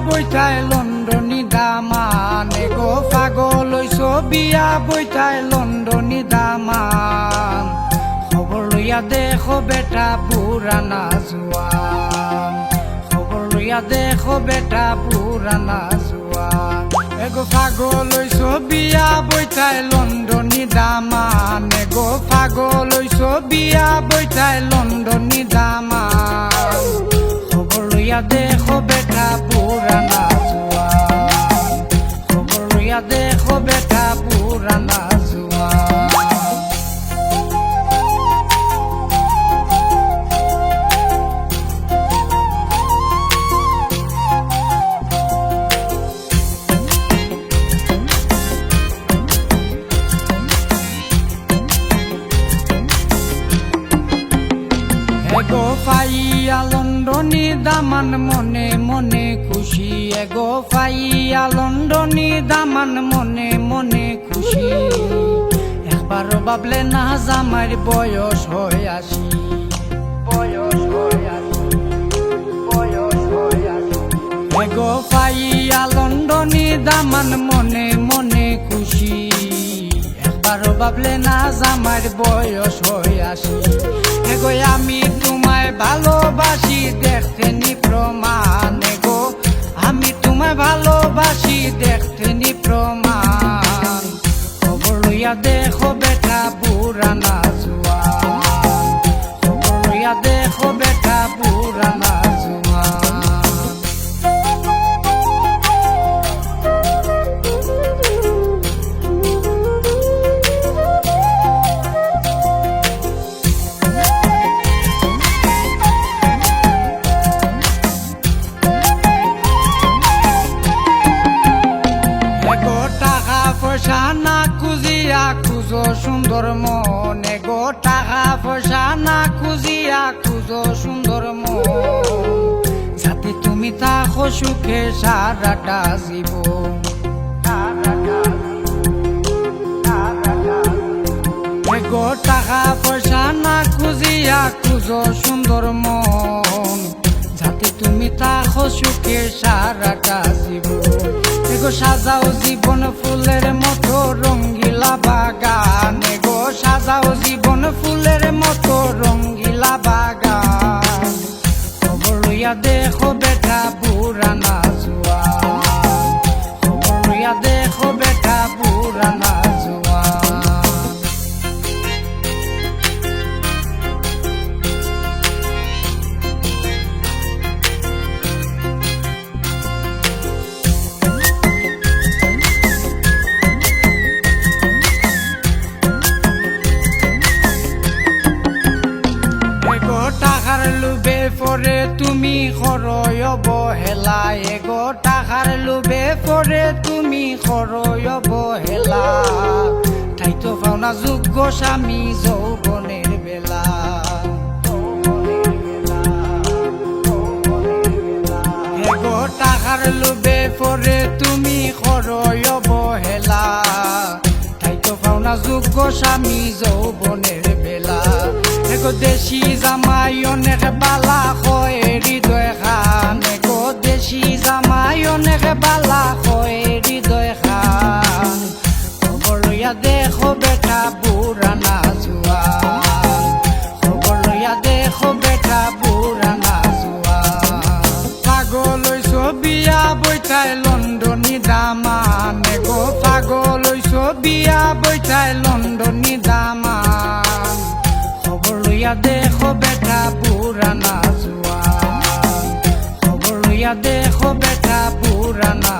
বৈঠাই লণ্ডনী দামান এগো পাগল হইছ বিয়া বৈঠাই লণ্ডনী দামান খবর লইয়া দেখো বেটা পুরানা জোয়ান খবর লইয়া দেখো বেটা পুরানা জোয়ান এগো পাগল হইছ বিয়া বৈঠাই লণ্ডনী দামান এগো পাগল হইছ বিয়া বৈঠাই লণ্ডনী দামান খবর লইয়া দেখো বেটা পুরানা জোয়ান খবর লইয়া দেখো বেটা পুরানা জোয়ান এগো পাইয়া লণ্ডনী দামান মনে মনে খুশি এগো পাইয়া লণ্ডনী দামান মনে মনে খুশি একবার ভাবলে না জামার বয়স হয় আসি বয়স হয় আসি বয়স হয় আসি এগো পাইয়া লণ্ডনী দামান মনে মনে খুশি একবার ভাবলে না জামার বয়স হয় আসি এগো আমি তোমায় ভালোবাসি দেখতে নি প্রমাণ এগো আমি তোমায় ভালোবাসি দেখতে নি প্রমাণ খবর লইয়া দেখো বেটা পুরানা জোয়ান খবর লইয়া দেখো বেটা পুরানা জোয়ান পয়সা না খুঁজিয়া খুঁজো সুন্দর মন এগো টাকা পয়সা না খুঁজিয়া খুঁজো সুন্দর মন যাতে তুমি থাকো সুখে সারাটা জীবন এগো টাকা পয়সা না খুঁজিয়া খুঁজো সুন্দর মন যাতে তুমি থাকো সুখে সারাটা জীবন এগো সাজাও জীবন ফুলের মতো রঙ্গিলা বাগান এগো সাজাও জীবন ফুলের মতো রঙ্গিলা বাগান খবর লইয়া দেখো বেটা পুরানা জোয়ান খবর লইয়া দেখো বেটা পুরানা জোয়ান টাকার লোভে পরে তুমি খরয় অবহেলা এগো টাকার লোভে পরে তুমি খরয় অবহেলা ঠাইতো পাওনা যোগ্য স্বামী যৌবনের বেলা এগো টাকার লোভে পরে তুমি খরয় অবহেলা ঠাইতো পাওনা যোগ্য স্বামী যৌবনের বেলা এগো দেশি জামাই অনেক বালা হয় হৃদয় খান এগো দেশি জামাই অনেক বালা হয় হৃদয় খান খবর লইয়া দেখো বেটা পুরানা জোয়ান খবর লইয়া দেখো বেটা পুরানা জোয়ান পাগল হইছ বিয়া বৈঠাই লণ্ডনী দামান এগো পাগল হইছ বিয়া বৈঠাই লণ্ডনী দামান খবর লইয়া দেখো বেটা পুরানা জোয়ান খবর লইয়া দেখো বেটা পুরানা